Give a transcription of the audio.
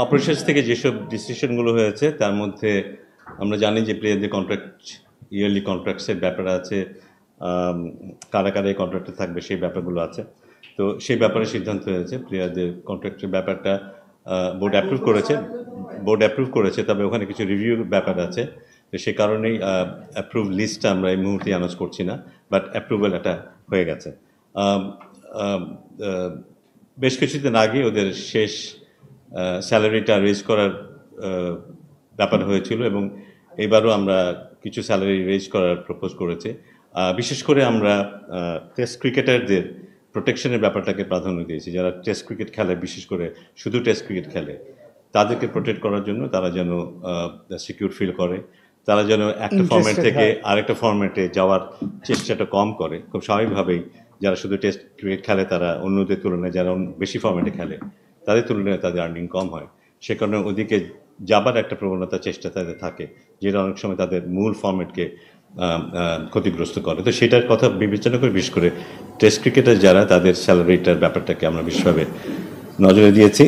Operations থেকে যেসব ডিসিশনগুলো হয়েছে তার মধ্যে আমরা জানি যে প্লেয়ারদের কন্ট্রাক্ট ইয়ারলি কন্ট্রাক্টসের ব্যাপার আছে, কারা কারা কন্ট্রাক্টে থাকবে সেই ব্যাপারগুলো আছে। তো সেই ব্যাপারে সিদ্ধান্ত হয়েছে প্লেয়ারদের কন্ট্রাক্টের ব্যাপারটা বোর্ড অ্যাপ্রুভ করেছে, তবে ওখানে কিছু রিভিউর ব্যাপার আছে। তো সে কারণেই অ্যাপ্রুভ লিস্টটা আমরা এই মুহূর্তে অ্যানাউন্স করছি না, বাট অ্যাপ্রুভাল এটা হয়ে গেছে। বেশ কিছুদিন আগে ওদের শেষ স্যালারিটা রেজ করার ব্যাপার হয়েছিল এবং এবারও আমরা কিছু স্যালারি রেজ করার প্রপোজ করেছে। বিশেষ করে আমরা টেস্ট ক্রিকেটারদের প্রোটেকশনের ব্যাপারটাকে প্রাধান্য দিয়েছি। যারা টেস্ট ক্রিকেট খেলে, বিশেষ করে শুধু টেস্ট ক্রিকেট খেলে, তাদেরকে প্রোটেক্ট করার জন্য তারা যেন সিকিউর ফিল করে, তারা যেন একটা ফরম্যাট থেকে আরেকটা ফরম্যাটে যাওয়ার চেষ্টাটা কম করে। খুব স্বাভাবিকভাবেই যারা শুধু টেস্ট ক্রিকেট খেলে তারা অন্যদের তুলনায়, যারা বেশি ফরম্যাটে খেলে তাদের তুলনায় তাদের আর্নিং কম হয়। সে কারণে ওদিকে যাবার একটা প্রবণতা চেষ্টা তাদের থাকে, যেটা অনেক সময় তাদের মূল ফরম্যাটকে ক্ষতিগ্রস্ত করে। তো সেটার কথা বিবেচনা করে বিশেষ করে টেস্ট ক্রিকেটার যারা, তাদের স্যালারিটার ব্যাপারটাকে আমরা বিশেষভাবে নজরে দিয়েছি।